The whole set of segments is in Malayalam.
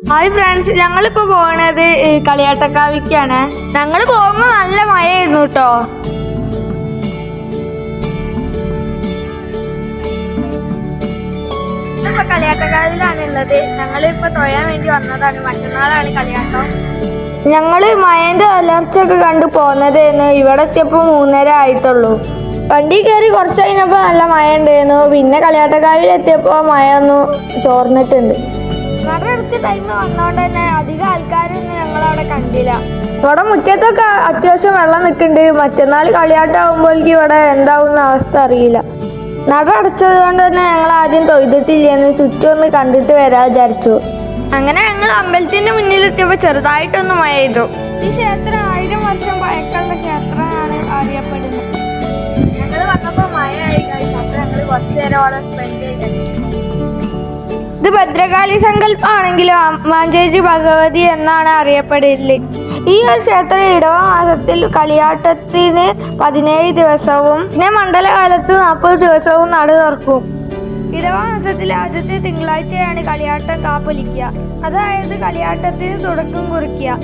ഹായ് ഫ്രണ്ട്സ്, ഞങ്ങളിപ്പോൾ പോകുന്നത് കളിയാട്ടക്കാവിക്കാണ്. ഞങ്ങൾ പോകുമ്പോൾ നല്ല മഴയായിരുന്നു കേട്ടോ. ഇപ്പൊ കളിയാട്ടക്കാവിലാണ് ഉള്ളത്. ഞങ്ങളിപ്പോൾ തൊഴാൻ വേണ്ടി വന്നതാണ്. മറ്റന്നാളാണ് കളിയാട്ടം. ഞങ്ങൾ മഴേൻ്റെ അലർച്ചയൊക്കെ കണ്ടു പോകുന്നതായിരുന്നു. ഇവിടെ എത്തിയപ്പോൾ 3:30 ആയിട്ടുള്ളൂ. വണ്ടി കയറി കുറച്ച് കഴിഞ്ഞപ്പോൾ നല്ല മഴ ഉണ്ടായിരുന്നു. പിന്നെ കളിയാട്ടക്കാവിൽ എത്തിയപ്പോൾ മഴ ഒന്ന് ചോർന്നിട്ടുണ്ട്. നട അടച്ച ടൈം വന്നോണ്ട് തന്നെ അധികം ആൾക്കാരൊന്നും ഞങ്ങളവിടെ കണ്ടില്ല. ഇവിടെ മുറ്റത്തൊക്കെ അത്യാവശ്യം വെള്ളം നിൽക്കുന്നുണ്ട്. മറ്റന്നാൾ കളിയാട്ടാകുമ്പോഴേക്ക് ഇവിടെ എന്താവുന്ന അവസ്ഥ അറിയില്ല. നട അടച്ചത് കൊണ്ട് തന്നെ ഞങ്ങൾ ആദ്യം തൊഴുതിട്ടില്ലെന്ന് ചുറ്റും ഒന്ന് കണ്ടിട്ട് വരാൻ വിചാരിച്ചു. അങ്ങനെ ഞങ്ങൾ അമ്പലത്തിന്റെ മുന്നിലെത്തിയപ്പോൾ ചെറുതായിട്ടൊന്ന് മഴ ചെയ്തു. ഈ ക്ഷേത്രം 1000 വർഷം പഴക്കമുള്ള ക്ഷേത്രമാണ് അറിയപ്പെടുന്നത്. ഞങ്ങൾ വന്നപ്പോൾ മഴ ആയി കഴിഞ്ഞപ്പോൾ ഞങ്ങൾ കുറച്ചു നേരം അവിടെ സ്പെൻഡ് ചെയ്തു. ഇത് ഭദ്രകാളി സങ്കല്പമാണെങ്കിലും അമ്മാഞ്ചേരി ഭഗവതി എന്നാണ് അറിയപ്പെടല്. ഈ ഒരു ക്ഷേത്രം ഇടവ മാസത്തിൽ കളിയാട്ടത്തിന് 17 ദിവസവും പിന്നെ മണ്ഡലകാലത്ത് 40 ദിവസവും നട തുറക്കും. ഇടവ മാസത്തിലെ ആദ്യത്തെ തിങ്കളാഴ്ചയാണ് കളിയാട്ടം കാപ്പൊലിക്കുക. അതായത് കളിയാട്ടത്തിന് തുടക്കം കുറിക്കുക.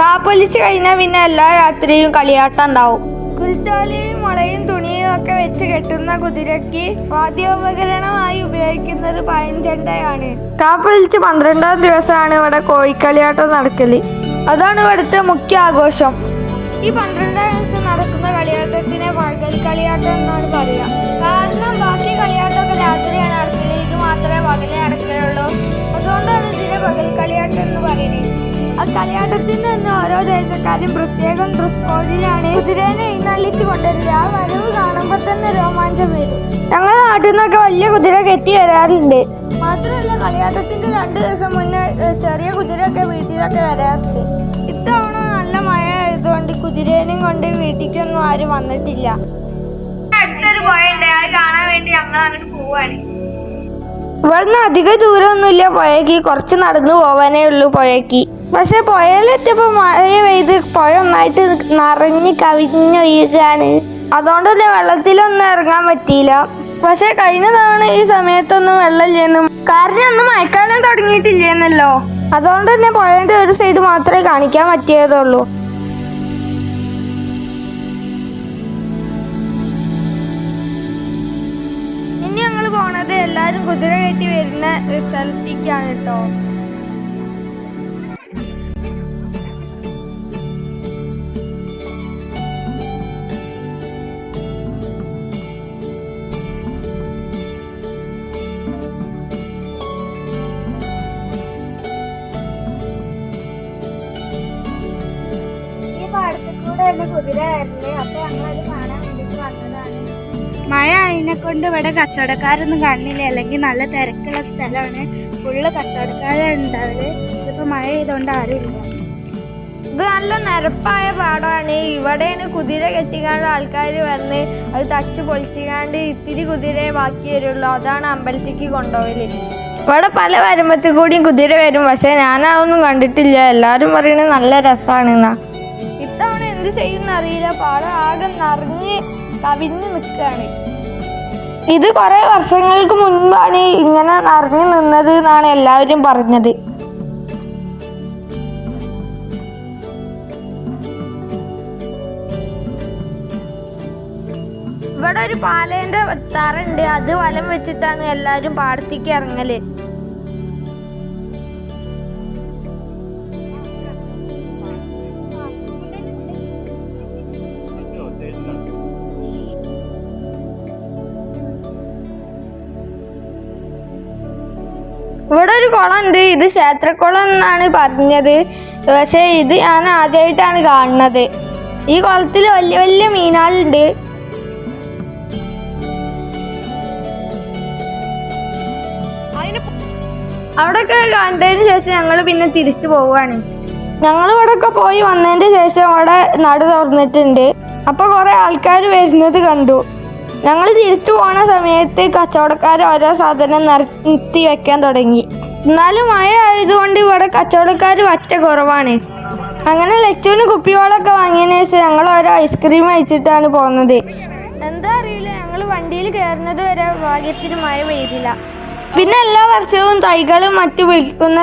കാപ്പൊലിച്ച് കഴിഞ്ഞാൽ പിന്നെ എല്ലാ രാത്രിയും കളിയാട്ടം ഉണ്ടാവും. കുരുത്തോലയും മുളയും തുണിയും ഒക്കെ വെച്ച് കെട്ടുന്ന കുതിരയ്ക്ക് വാദ്യോപകരണമായി ഉപയോഗിക്കുന്നത് പഴഞ്ചണ്ടയാണ്. കാപ്പൊലിച്ച് 12ാം ദിവസമാണ് ഇവിടെ കോഴിക്കളിയാട്ടം നടക്കല്. അതാണ് ഇവിടുത്തെ മുഖ്യ ആഘോഷം. ഈ 12ാം ദിവസം നടക്കുന്ന കളിയാട്ടത്തിനെ പകൽ കളിയാട്ടം എന്നാണ് പറയുക. കാരണം ബാക്കി കളിയാട്ടമൊക്കെ രാത്രിയാണ് നടക്കുന്നത്, ഇത് മാത്രമേ പകലേ നടക്കുകയുള്ളൂ. അതുകൊണ്ടാണ് ഇതിനെ പകൽ കളിയാട്ടം എന്ന് പറയുന്നത്. ആ കളിയാട്ടത്തിന് തന്നെ ഓരോ ദേശക്കാരും പ്രത്യേകം ഡ്രസ് കോഡിലാണ് കുതിരേനെ എഴുന്നള്ളിച്ച് കൊണ്ടുവരിക. ആ വരവ് കാണുമ്പോൾ തന്നെ രോമാഞ്ചം വരും. ഞങ്ങളുടെ നാട്ടിൽ നിന്നൊക്കെ വലിയ കുതിര കെട്ടി വരാറുണ്ട്. മാത്രമല്ല കളിയാട്ടത്തിന്റെ 2 ദിവസം മുന്നേ ചെറിയ കുതിരയൊക്കെ വീട്ടിലൊക്കെ വരാറുണ്ട്. ഇത്തവണ നല്ല മഴ ആയതുകൊണ്ട് കുതിരേനെയും കൊണ്ട് വീട്ടിലേക്കൊന്നും ആരും വന്നിട്ടില്ല. അടുത്തൊരു പുഴയുണ്ട്, അത് കാണാൻ വേണ്ടി ഞങ്ങൾ അങ്ങോട്ട് പോവാണ്. ഇവിടുന്ന് അധിക ദൂരമൊന്നുമില്ല പുഴയ്ക്ക്, കുറച്ച് നടന്നു പോവാനേ ഉള്ളൂ പുഴയ്ക്ക്. പക്ഷെ പുഴയിലെത്തിയപ്പോൾ മഴ പെയ്ത് പുഴ ഒന്നായിട്ട് നിറഞ്ഞ് കവിഞ്ഞൊഴുകാണ്. അതുകൊണ്ട് തന്നെ വെള്ളത്തിലൊന്നും ഇറങ്ങാൻ പറ്റിയില്ല. പക്ഷെ കഴിഞ്ഞ തവണ ഈ സമയത്തൊന്നും വെള്ളമില്ലെന്നും കാരണം അന്ന് മഴക്കാലം തുടങ്ങിയിട്ടില്ലെന്നല്ലോ. അതുകൊണ്ട് തന്നെ പുഴയുടെ ഒരു സൈഡ് മാത്രമേ കാണിക്കാൻ പറ്റിയതുള്ളൂ. ഇനി ഞങ്ങൾ പോണത് എല്ലാവരും കുതിര കയറ്റി വരുന്ന സ്ഥലത്തേക്കാണ് കേട്ടോ. മഴ അതിനെ കൊണ്ട് ഇവിടെ കച്ചവടക്കാരൊന്നും കാണില്ല, അല്ലെങ്കിൽ നല്ല തിരക്കുള്ള സ്ഥലമാണ്. ഫുള്ള് കച്ചവടക്കാരുണ്ടാവല്. ഇതിപ്പോ മഴ ചെയ്തോണ്ട് ആരുമില്ല. ഇത് നല്ല നിരപ്പായ പാടമാണ്. ഇവിടെയാണ് കുതിര കെട്ടിക്കാണ്ട് ആൾക്കാർ വന്ന് അത് തച്ച് പൊളിച്ചിക്കാണ്ട് ഇത്തിരി കുതിരയെ ബാക്കി വരുള്ളൂ. അതാണ് അമ്പലത്തേക്ക് കൊണ്ടുപോകല്. ഇവിടെ പല വരുമ്പത്തിൽ കൂടിയും കുതിര വരും. പക്ഷെ ഞാനതൊന്നും കണ്ടിട്ടില്ല. എല്ലാവരും പറയുന്നത് നല്ല രസമാണെന്നാ. ഇത്തവണ എന്ത് ചെയ്യുന്ന അറിയില്ല, പാടം ആകെ നിറഞ്ഞ് കവിഞ്ഞ് നിൽക്കുകയാണ്. ഇത് കുറെ വർഷങ്ങൾക്ക് മുൻപാണ് ഇങ്ങനെ നിറഞ്ഞു നിന്നത് എന്നാണ് എല്ലാവരും പറഞ്ഞത്. ഇവിടെ ഒരു പാലേന്റെ തറയുണ്ട്, അത് വലം വെച്ചിട്ടാണ് എല്ലാവരും പാടത്തേക്ക് ഇറങ്ങല്. ഇവിടെ ഒരു കുളം ഉണ്ട്, ഇത് ക്ഷേത്രക്കുളം എന്നാണ് പറഞ്ഞത്. പക്ഷേ ഇത് ഞാൻ ആദ്യമായിട്ടാണ് കാണുന്നത്. ഈ കുളത്തിൽ വലിയ വലിയ മീനുകളുണ്ട്. അവിടെയൊക്കെ കണ്ടതിന് ശേഷം ഞങ്ങൾ പിന്നെ തിരിച്ചു പോവുകയാണ്. ഞങ്ങൾ ഇവിടെയൊക്കെ പോയി വന്നതിന് ശേഷം അവിടെ നട തുറന്നിട്ടുണ്ട്. അപ്പോൾ കുറേ ആൾക്കാർ വരുന്നത് കണ്ടു. ഞങ്ങൾ തിരിച്ചു പോണ സമയത്ത് കച്ചവടക്കാർ ഓരോ സാധനം നിർത്തി വെക്കാൻ തുടങ്ങി. എന്നാലും മഴ ആയതുകൊണ്ട് ഇവിടെ കച്ചവടക്കാർ വറ്റ കുറവാണ്. അങ്ങനെ ലച്ചുവിന് കുപ്പിവെള്ളമൊക്കെ വാങ്ങിയതിന് ശേഷം ഞങ്ങൾ ഓരോ ഐസ്ക്രീം കഴിച്ചിട്ടാണ് പോകുന്നത്. എന്താ അറിയില്ല, ഞങ്ങൾ വണ്ടിയിൽ കയറുന്നത് വരെ ഭാഗ്യത്തിന് മഴ പെയ്തില്ല. പിന്നെ എല്ലാ വർഷവും തൈകളും മറ്റു വിൽക്കുന്ന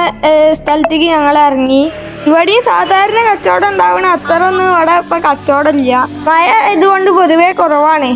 സ്ഥലത്തേക്ക് ഞങ്ങൾ ഇറങ്ങി. ഇവിടെയും സാധാരണ കച്ചവടം ഉണ്ടാവണ അത്ര ഒന്നും ഇവിടെ ഇപ്പൊ കച്ചവടം ഇല്ല. മഴ ഇതുകൊണ്ട് പൊതുവെ കുറവാണ്.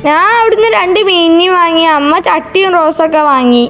ഞാൻ അവിടുന്ന് 2 മീനി വാങ്ങി. അമ്മ ചട്ടിയും റോസൊക്കെ വാങ്ങി.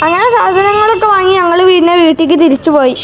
അങ്ങനെ സാധനങ്ങളൊക്കെ വാങ്ങി ഞങ്ങൾ പിന്നെ വീട്ടിലേക്ക് തിരിച്ചു പോയി.